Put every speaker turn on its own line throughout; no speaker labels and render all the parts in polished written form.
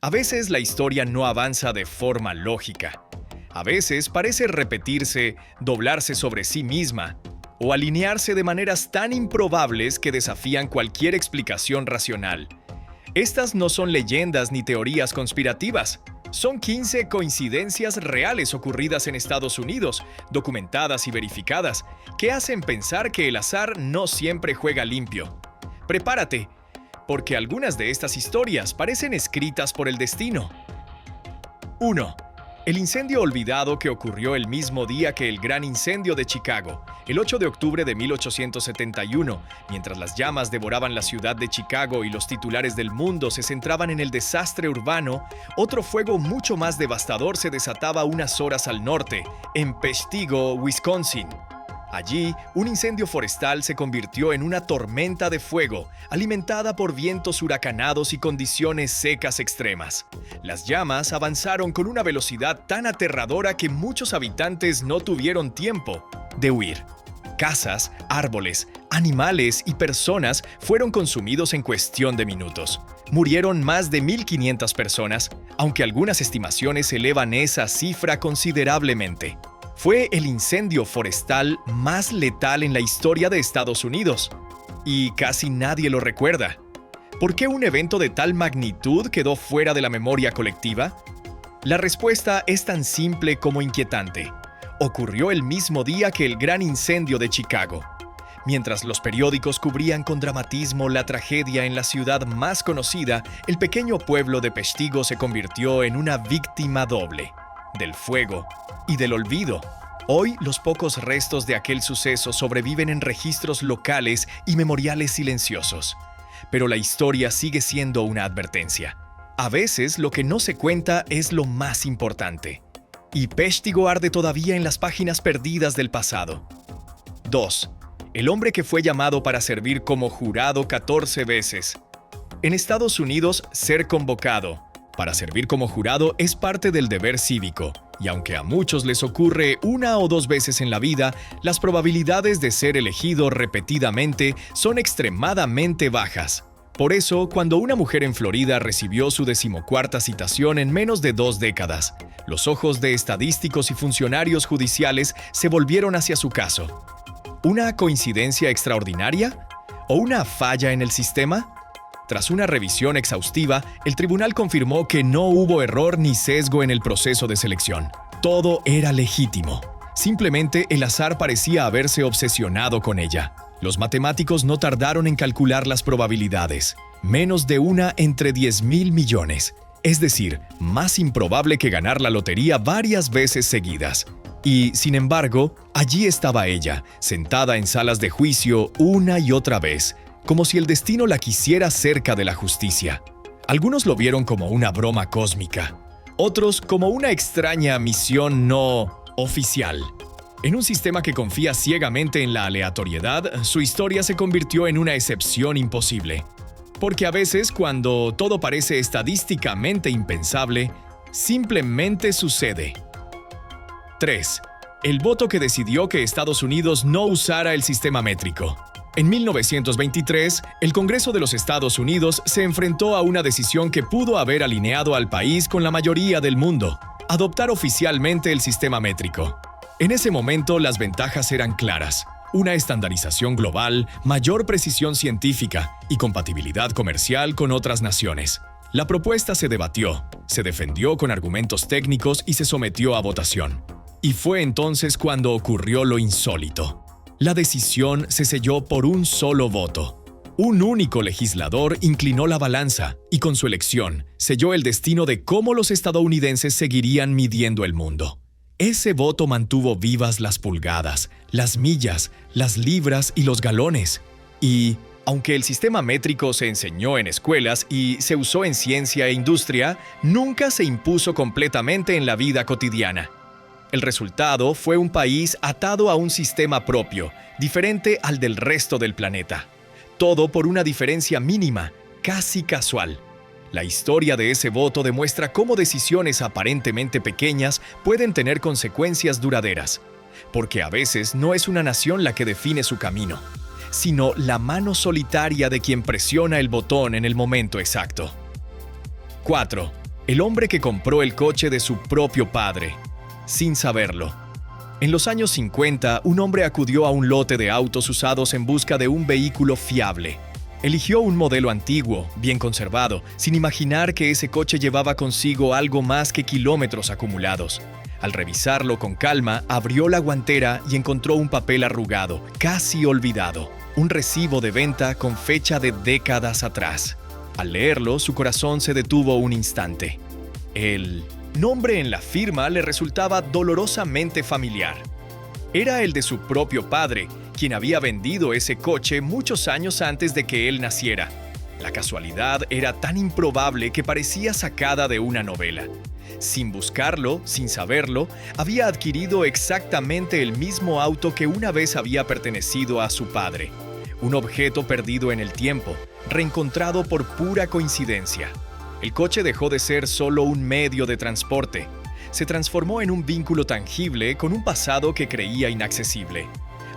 A veces la historia no avanza de forma lógica. A veces parece repetirse, doblarse sobre sí misma o alinearse de maneras tan improbables que desafían cualquier explicación racional. Estas no son leyendas ni teorías conspirativas. Son 15 coincidencias reales ocurridas en Estados Unidos, documentadas y verificadas, que hacen pensar que el azar no siempre juega limpio. Prepárate, porque algunas de estas historias parecen escritas por el destino. 1. El incendio olvidado que ocurrió el mismo día que el Gran Incendio de Chicago, el 8 de octubre de 1871, mientras las llamas devoraban la ciudad de Chicago y los titulares del mundo se centraban en el desastre urbano, otro fuego mucho más devastador se desataba unas horas al norte, en Peshtigo, Wisconsin. Allí, un incendio forestal se convirtió en una tormenta de fuego, alimentada por vientos huracanados y condiciones secas extremas. Las llamas avanzaron con una velocidad tan aterradora que muchos habitantes no tuvieron tiempo de huir. Casas, árboles, animales y personas fueron consumidos en cuestión de minutos. Murieron más de 1.500 personas, aunque algunas estimaciones elevan esa cifra considerablemente. Fue el incendio forestal más letal en la historia de Estados Unidos, y casi nadie lo recuerda. ¿Por qué un evento de tal magnitud quedó fuera de la memoria colectiva? La respuesta es tan simple como inquietante. Ocurrió el mismo día que el Gran Incendio de Chicago. Mientras los periódicos cubrían con dramatismo la tragedia en la ciudad más conocida, el pequeño pueblo de Peshtigo se convirtió en una víctima doble, del fuego y del olvido. Hoy, los pocos restos de aquel suceso sobreviven en registros locales y memoriales silenciosos. Pero la historia sigue siendo una advertencia. A veces, lo que no se cuenta es lo más importante. Y Peshtigo arde todavía en las páginas perdidas del pasado. 2. El hombre que fue llamado para servir como jurado 14 veces. En Estados Unidos, ser convocado para servir como jurado es parte del deber cívico, y aunque a muchos les ocurre una o dos veces en la vida, las probabilidades de ser elegido repetidamente son extremadamente bajas. Por eso, cuando una mujer en Florida recibió su 14ª citación en menos de 2 décadas, los ojos de estadísticos y funcionarios judiciales se volvieron hacia su caso. ¿Una coincidencia extraordinaria? ¿O una falla en el sistema? Tras una revisión exhaustiva, el tribunal confirmó que no hubo error ni sesgo en el proceso de selección. Todo era legítimo. Simplemente el azar parecía haberse obsesionado con ella. Los matemáticos no tardaron en calcular las probabilidades. Menos de una entre 10.000 millones. Es decir, más improbable que ganar la lotería varias veces seguidas. Y, sin embargo, allí estaba ella, sentada en salas de juicio una y otra vez, como si el destino la quisiera cerca de la justicia. Algunos lo vieron como una broma cósmica, otros como una extraña misión no oficial. En un sistema que confía ciegamente en la aleatoriedad, su historia se convirtió en una excepción imposible. Porque a veces, cuando todo parece estadísticamente impensable, simplemente sucede. 3. El voto que decidió que Estados Unidos no usara el sistema métrico. En 1923, el Congreso de los Estados Unidos se enfrentó a una decisión que pudo haber alineado al país con la mayoría del mundo: adoptar oficialmente el sistema métrico. En ese momento, las ventajas eran claras: una estandarización global, mayor precisión científica y compatibilidad comercial con otras naciones. La propuesta se debatió, se defendió con argumentos técnicos y se sometió a votación. Y fue entonces cuando ocurrió lo insólito. La decisión se selló por un solo voto. Un único legislador inclinó la balanza y con su elección selló el destino de cómo los estadounidenses seguirían midiendo el mundo. Ese voto mantuvo vivas las pulgadas, las millas, las libras y los galones. Y, aunque el sistema métrico se enseñó en escuelas y se usó en ciencia e industria, nunca se impuso completamente en la vida cotidiana. El resultado fue un país atado a un sistema propio, diferente al del resto del planeta. Todo por una diferencia mínima, casi casual. La historia de ese voto demuestra cómo decisiones aparentemente pequeñas pueden tener consecuencias duraderas. Porque a veces no es una nación la que define su camino, sino la mano solitaria de quien presiona el botón en el momento exacto. 4. El hombre que compró el coche de su propio padre, sin saberlo. En los años 50, un hombre acudió a un lote de autos usados en busca de un vehículo fiable. Eligió un modelo antiguo, bien conservado, sin imaginar que ese coche llevaba consigo algo más que kilómetros acumulados. Al revisarlo con calma, abrió la guantera y encontró un papel arrugado, casi olvidado, un recibo de venta con fecha de décadas atrás. Al leerlo, su corazón se detuvo un instante. El nombre en la firma le resultaba dolorosamente familiar. Era el de su propio padre, quien había vendido ese coche muchos años antes de que él naciera. La casualidad era tan improbable que parecía sacada de una novela. Sin buscarlo, sin saberlo, había adquirido exactamente el mismo auto que una vez había pertenecido a su padre. Un objeto perdido en el tiempo, reencontrado por pura coincidencia. El coche dejó de ser solo un medio de transporte. Se transformó en un vínculo tangible con un pasado que creía inaccesible.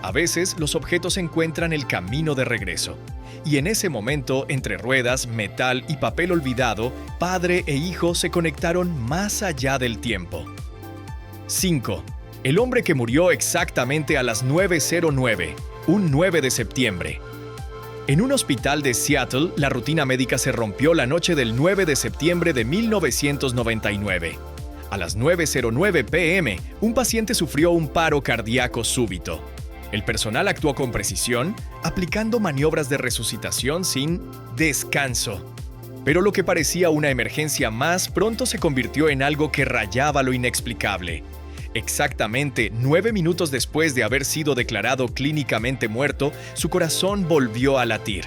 A veces, los objetos encuentran el camino de regreso. Y en ese momento, entre ruedas, metal y papel olvidado, padre e hijo se conectaron más allá del tiempo. 5. El hombre que murió exactamente a las 9:09, un 9 de septiembre. En un hospital de Seattle, la rutina médica se rompió la noche del 9 de septiembre de 1999. A las 9:09 p.m., un paciente sufrió un paro cardíaco súbito. El personal actuó con precisión, aplicando maniobras de resucitación sin descanso. Pero lo que parecía una emergencia más pronto se convirtió en algo que rayaba lo inexplicable. Exactamente 9 minutos después de haber sido declarado clínicamente muerto, su corazón volvió a latir.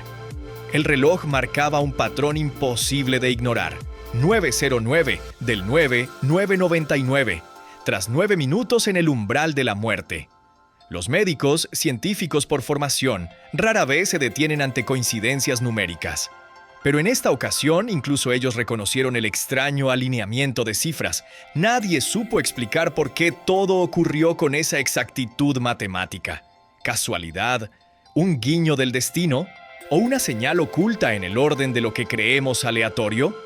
El reloj marcaba un patrón imposible de ignorar. 9:09 del 9:99, tras 9 minutos en el umbral de la muerte. Los médicos, científicos por formación, rara vez se detienen ante coincidencias numéricas. Pero en esta ocasión, incluso ellos reconocieron el extraño alineamiento de cifras. Nadie supo explicar por qué todo ocurrió con esa exactitud matemática. ¿Casualidad? ¿Un guiño del destino? ¿O una señal oculta en el orden de lo que creemos aleatorio?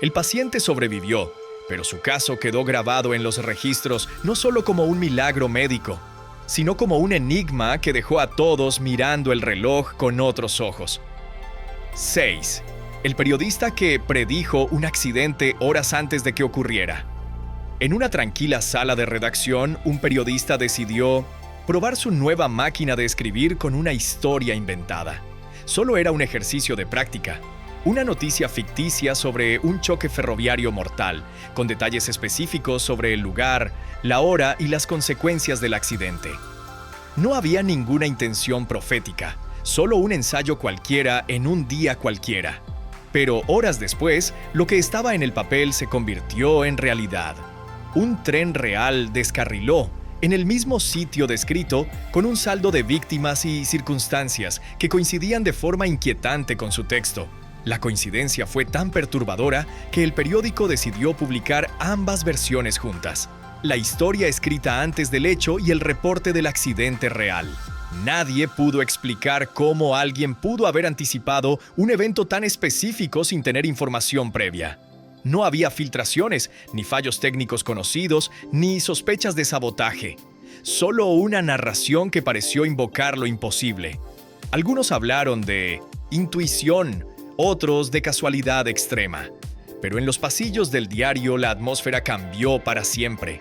El paciente sobrevivió, pero su caso quedó grabado en los registros no solo como un milagro médico, sino como un enigma que dejó a todos mirando el reloj con otros ojos. 6. El periodista que predijo un accidente horas antes de que ocurriera. En una tranquila sala de redacción, un periodista decidió probar su nueva máquina de escribir con una historia inventada. Solo era un ejercicio de práctica. Una noticia ficticia sobre un choque ferroviario mortal, con detalles específicos sobre el lugar, la hora y las consecuencias del accidente. No había ninguna intención profética, solo un ensayo cualquiera en un día cualquiera. Pero horas después, lo que estaba en el papel se convirtió en realidad. Un tren real descarriló en el mismo sitio descrito, con un saldo de víctimas y circunstancias que coincidían de forma inquietante con su texto. La coincidencia fue tan perturbadora que el periódico decidió publicar ambas versiones juntas. La historia escrita antes del hecho y el reporte del accidente real. Nadie pudo explicar cómo alguien pudo haber anticipado un evento tan específico sin tener información previa. No había filtraciones, ni fallos técnicos conocidos, ni sospechas de sabotaje. Solo una narración que pareció invocar lo imposible. Algunos hablaron de intuición, otros de casualidad extrema. Pero en los pasillos del diario la atmósfera cambió para siempre.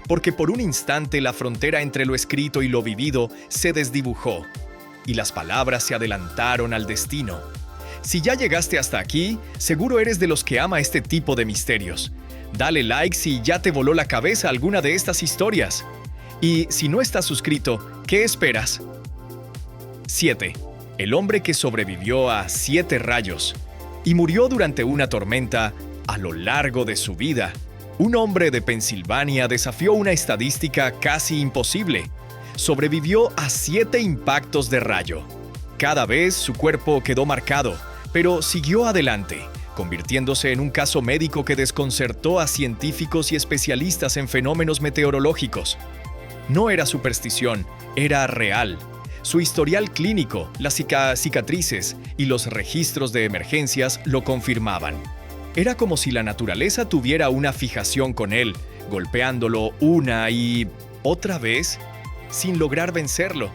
Porque por un instante la frontera entre lo escrito y lo vivido se desdibujó. Y las palabras se adelantaron al destino. Si ya llegaste hasta aquí, seguro eres de los que ama este tipo de misterios. Dale like si ya te voló la cabeza alguna de estas historias. Y si no estás suscrito, ¿qué esperas? 7. El hombre que sobrevivió a 7 rayos y murió durante una tormenta a lo largo de su vida. Un hombre de Pensilvania desafió una estadística casi imposible. Sobrevivió a 7 impactos de rayo. Cada vez su cuerpo quedó marcado, pero siguió adelante, convirtiéndose en un caso médico que desconcertó a científicos y especialistas en fenómenos meteorológicos. No era superstición, era real. Su historial clínico, las cicatrices y los registros de emergencias lo confirmaban. Era como si la naturaleza tuviera una fijación con él, golpeándolo una y otra vez sin lograr vencerlo.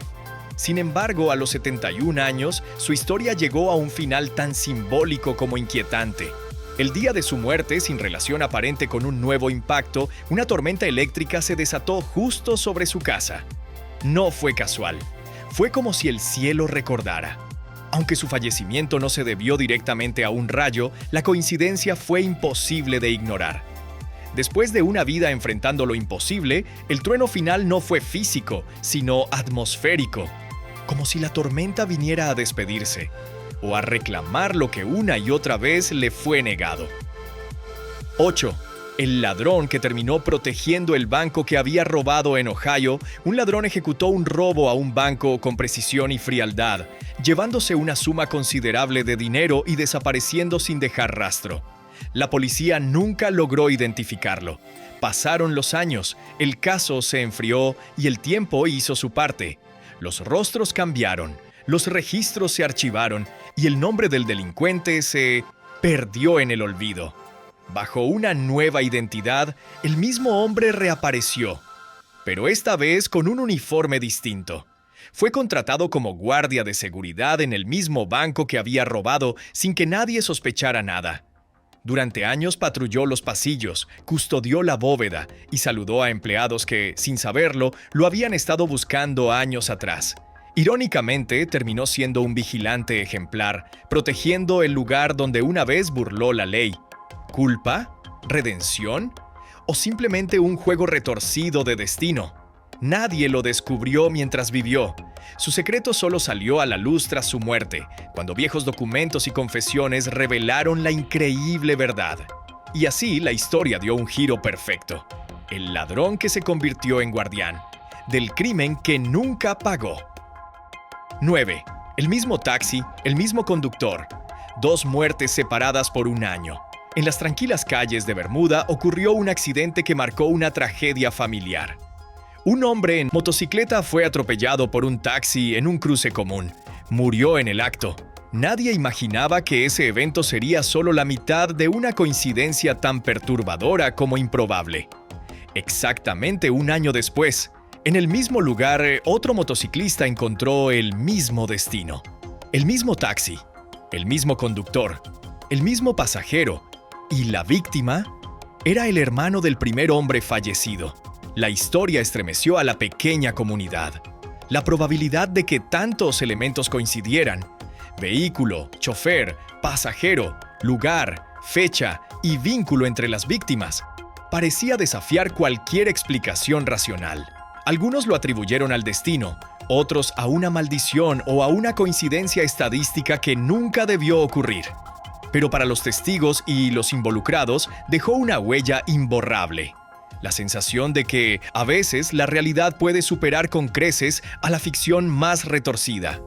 Sin embargo, a los 71 años, su historia llegó a un final tan simbólico como inquietante. El día de su muerte, sin relación aparente con un nuevo impacto, una tormenta eléctrica se desató justo sobre su casa. No fue casual. Fue como si el cielo recordara. Aunque su fallecimiento no se debió directamente a un rayo, la coincidencia fue imposible de ignorar. Después de una vida enfrentando lo imposible, el trueno final no fue físico, sino atmosférico. Como si la tormenta viniera a despedirse, o a reclamar lo que una y otra vez le fue negado. 8. El ladrón que terminó protegiendo el banco que había robado en Ohio. Un ladrón ejecutó un robo a un banco con precisión y frialdad, llevándose una suma considerable de dinero y desapareciendo sin dejar rastro. La policía nunca logró identificarlo. Pasaron los años, el caso se enfrió y el tiempo hizo su parte. Los rostros cambiaron, los registros se archivaron y el nombre del delincuente se perdió en el olvido. Bajo una nueva identidad, el mismo hombre reapareció, pero esta vez con un uniforme distinto. Fue contratado como guardia de seguridad en el mismo banco que había robado sin que nadie sospechara nada. Durante años patrulló los pasillos, custodió la bóveda y saludó a empleados que, sin saberlo, lo habían estado buscando años atrás. Irónicamente, terminó siendo un vigilante ejemplar, protegiendo el lugar donde una vez burló la ley. ¿Culpa? ¿Redención? ¿O simplemente un juego retorcido de destino? Nadie lo descubrió mientras vivió. Su secreto solo salió a la luz tras su muerte, cuando viejos documentos y confesiones revelaron la increíble verdad. Y así la historia dio un giro perfecto. El ladrón que se convirtió en guardián, del crimen que nunca pagó. 9. El mismo taxi, el mismo conductor. 2 muertes separadas por un año. En las tranquilas calles de Bermuda ocurrió un accidente que marcó una tragedia familiar. Un hombre en motocicleta fue atropellado por un taxi en un cruce común. Murió en el acto. Nadie imaginaba que ese evento sería solo la mitad de una coincidencia tan perturbadora como improbable. Exactamente un año después, en el mismo lugar, otro motociclista encontró el mismo destino. El mismo taxi, el mismo conductor, el mismo pasajero, y la víctima era el hermano del primer hombre fallecido. La historia estremeció a la pequeña comunidad. La probabilidad de que tantos elementos coincidieran, vehículo, chofer, pasajero, lugar, fecha y vínculo entre las víctimas, parecía desafiar cualquier explicación racional. Algunos lo atribuyeron al destino, otros a una maldición o a una coincidencia estadística que nunca debió ocurrir. Pero para los testigos y los involucrados dejó una huella imborrable. La sensación de que, a veces, la realidad puede superar con creces a la ficción más retorcida.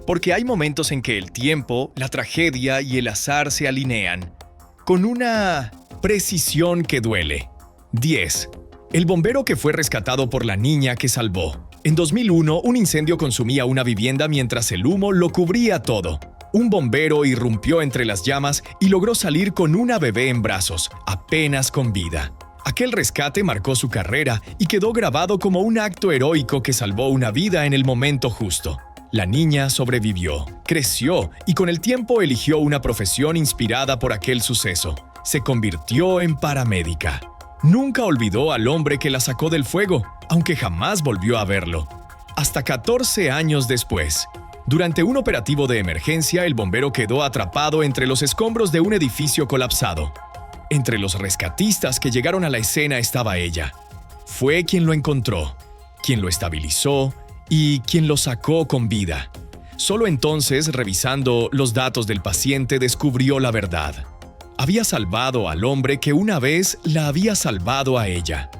Porque hay momentos en que el tiempo, la tragedia y el azar se alinean, con una precisión que duele. 10. El bombero que fue rescatado por la niña que salvó. En 2001, un incendio consumía una vivienda mientras el humo lo cubría todo. Un bombero irrumpió entre las llamas y logró salir con una bebé en brazos, apenas con vida. Aquel rescate marcó su carrera y quedó grabado como un acto heroico que salvó una vida en el momento justo. La niña sobrevivió, creció y con el tiempo eligió una profesión inspirada por aquel suceso. Se convirtió en paramédica. Nunca olvidó al hombre que la sacó del fuego, aunque jamás volvió a verlo. Hasta 14 años después. Durante un operativo de emergencia, el bombero quedó atrapado entre los escombros de un edificio colapsado. Entre los rescatistas que llegaron a la escena estaba ella. Fue quien lo encontró, quien lo estabilizó y quien lo sacó con vida. Solo entonces, revisando los datos del paciente, descubrió la verdad. Había salvado al hombre que una vez la había salvado a ella.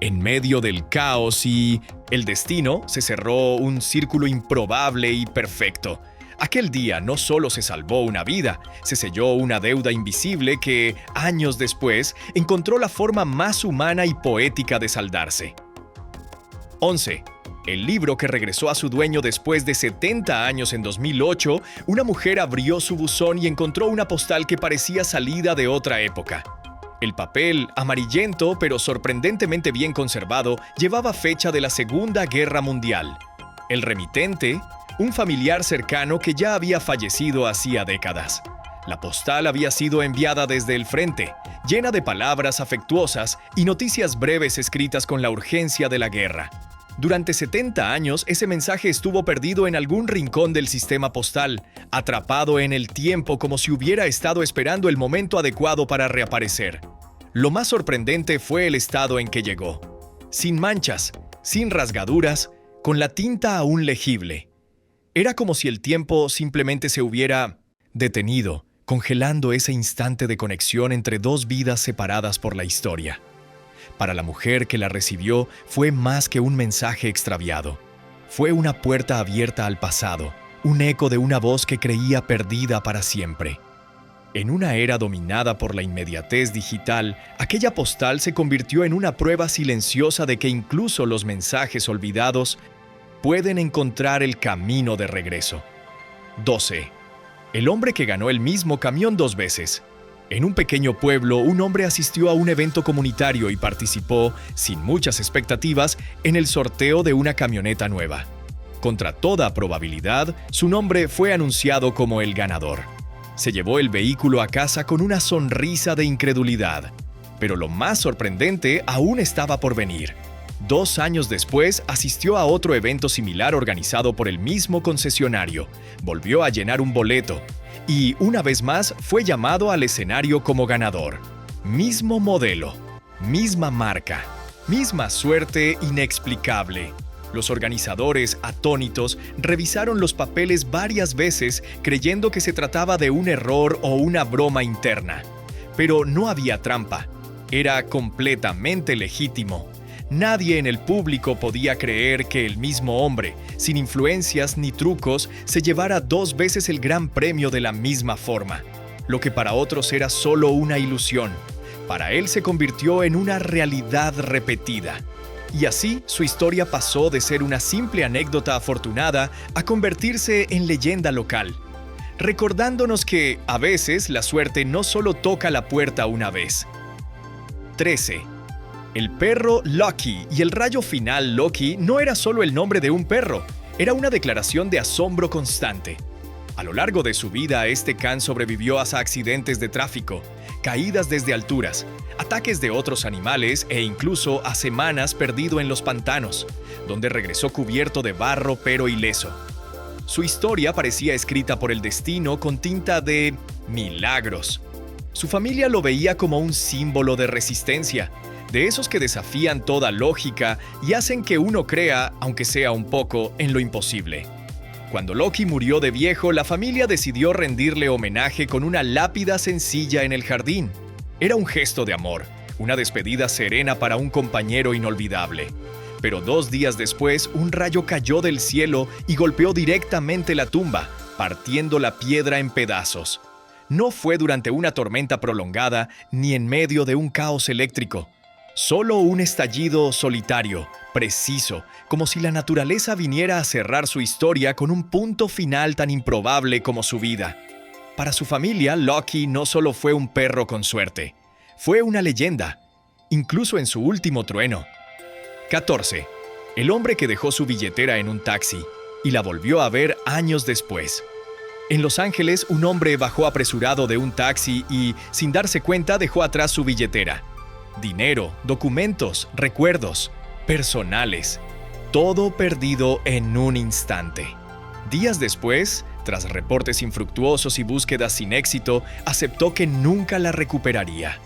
En medio del caos y el destino, se cerró un círculo improbable y perfecto. Aquel día no solo se salvó una vida, se selló una deuda invisible que, años después, encontró la forma más humana y poética de saldarse. 11. El libro, que regresó a su dueño después de 70 años en 2008, una mujer abrió su buzón y encontró una postal que parecía salida de otra época. El papel, amarillento pero sorprendentemente bien conservado, llevaba fecha de la Segunda Guerra Mundial. El remitente, un familiar cercano que ya había fallecido hacía décadas. La postal había sido enviada desde el frente, llena de palabras afectuosas y noticias breves escritas con la urgencia de la guerra. Durante 70 años, ese mensaje estuvo perdido en algún rincón del sistema postal, atrapado en el tiempo como si hubiera estado esperando el momento adecuado para reaparecer. Lo más sorprendente fue el estado en que llegó. Sin manchas, sin rasgaduras, con la tinta aún legible. Era como si el tiempo simplemente se hubiera detenido, congelando ese instante de conexión entre dos vidas separadas por la historia. Para la mujer que la recibió, fue más que un mensaje extraviado. Fue una puerta abierta al pasado, un eco de una voz que creía perdida para siempre. En una era dominada por la inmediatez digital, aquella postal se convirtió en una prueba silenciosa de que incluso los mensajes olvidados pueden encontrar el camino de regreso. 12. El hombre que ganó el mismo camión 2 veces. En un pequeño pueblo, un hombre asistió a un evento comunitario y participó, sin muchas expectativas, en el sorteo de una camioneta nueva. Contra toda probabilidad, su nombre fue anunciado como el ganador. Se llevó el vehículo a casa con una sonrisa de incredulidad. Pero lo más sorprendente aún estaba por venir. 2 años después, asistió a otro evento similar organizado por el mismo concesionario. Volvió a llenar un boleto. Y, una vez más, fue llamado al escenario como ganador. Mismo modelo, misma marca, misma suerte inexplicable. Los organizadores, atónitos, revisaron los papeles varias veces creyendo que se trataba de un error o una broma interna. Pero no había trampa. Era completamente legítimo. Nadie en el público podía creer que el mismo hombre, sin influencias ni trucos, se llevara 2 veces el gran premio de la misma forma. Lo que para otros era solo una ilusión, para él se convirtió en una realidad repetida. Y así, su historia pasó de ser una simple anécdota afortunada a convertirse en leyenda local, recordándonos que, a veces, la suerte no solo toca la puerta una vez. 13. El perro Lucky y el rayo final Loki no era solo el nombre de un perro, era una declaración de asombro constante. A lo largo de su vida, este can sobrevivió a accidentes de tráfico, caídas desde alturas, ataques de otros animales e incluso a semanas perdido en los pantanos, donde regresó cubierto de barro pero ileso. Su historia parecía escrita por el destino con tinta de milagros. Su familia lo veía como un símbolo de resistencia, de esos que desafían toda lógica y hacen que uno crea, aunque sea un poco, en lo imposible. Cuando Loki murió de viejo, la familia decidió rendirle homenaje con una lápida sencilla en el jardín. Era un gesto de amor, una despedida serena para un compañero inolvidable. Pero 2 días después, un rayo cayó del cielo y golpeó directamente la tumba, partiendo la piedra en pedazos. No fue durante una tormenta prolongada ni en medio de un caos eléctrico. Solo un estallido solitario, preciso, como si la naturaleza viniera a cerrar su historia con un punto final tan improbable como su vida. Para su familia, Loki no solo fue un perro con suerte, fue una leyenda, incluso en su último trueno. 14. El hombre que dejó su billetera en un taxi y la volvió a ver años después. En Los Ángeles, un hombre bajó apresurado de un taxi y, sin darse cuenta, dejó atrás su billetera. Dinero, documentos, recuerdos, personales, todo perdido en un instante. Días después, tras reportes infructuosos y búsquedas sin éxito, aceptó que nunca la recuperaría.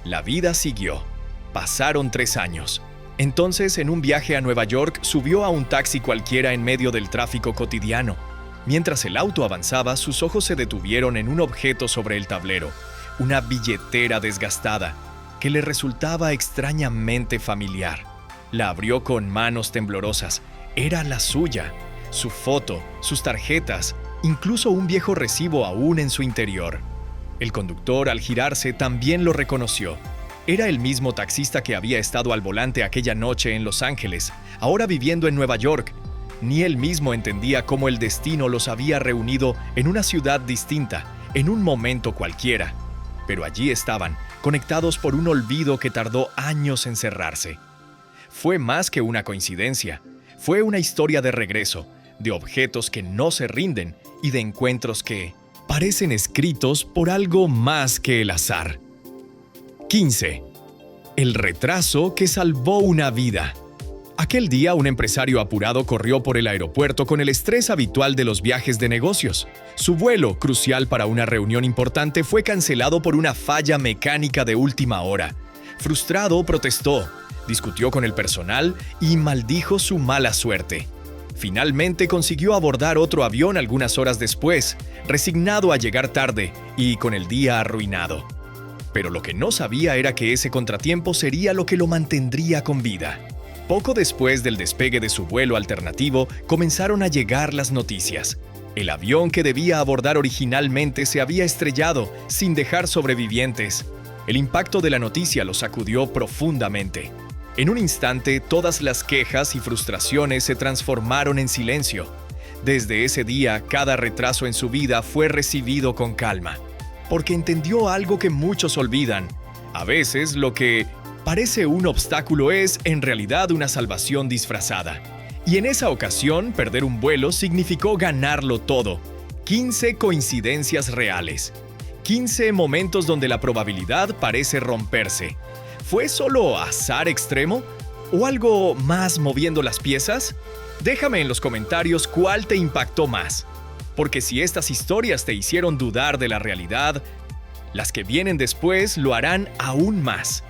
La vida siguió. Pasaron 3 años. Entonces, en un viaje a Nueva York, subió a un taxi cualquiera en medio del tráfico cotidiano. Mientras el auto avanzaba, sus ojos se detuvieron en un objeto sobre el tablero, una billetera desgastada, que le resultaba extrañamente familiar. La abrió con manos temblorosas. Era la suya. Su foto, sus tarjetas, incluso un viejo recibo aún en su interior. El conductor, al girarse, también lo reconoció. Era el mismo taxista que había estado al volante aquella noche en Los Ángeles, ahora viviendo en Nueva York. Ni él mismo entendía cómo el destino los había reunido en una ciudad distinta, en un momento cualquiera. Pero allí estaban, conectados por un olvido que tardó años en cerrarse. Fue más que una coincidencia. Fue una historia de regreso, de objetos que no se rinden y de encuentros que parecen escritos por algo más que el azar. 15. El retraso que salvó una vida. Aquel día, un empresario apurado corrió por el aeropuerto con el estrés habitual de los viajes de negocios. Su vuelo, crucial para una reunión importante, fue cancelado por una falla mecánica de última hora. Frustrado, protestó, discutió con el personal y maldijo su mala suerte. Finalmente consiguió abordar otro avión algunas horas después, resignado a llegar tarde y con el día arruinado. Pero lo que no sabía era que ese contratiempo sería lo que lo mantendría con vida. Poco después del despegue de su vuelo alternativo, comenzaron a llegar las noticias. El avión que debía abordar originalmente se había estrellado, sin dejar sobrevivientes. El impacto de la noticia lo sacudió profundamente. En un instante, todas las quejas y frustraciones se transformaron en silencio. Desde ese día, cada retraso en su vida fue recibido con calma, porque entendió algo que muchos olvidan. A veces, lo que parece un obstáculo es, en realidad, una salvación disfrazada. Y en esa ocasión, perder un vuelo significó ganarlo todo. 15 coincidencias reales. 15 momentos donde la probabilidad parece romperse. ¿Fue solo azar extremo? ¿O algo más moviendo las piezas? Déjame en los comentarios cuál te impactó más. Porque si estas historias te hicieron dudar de la realidad, las que vienen después lo harán aún más.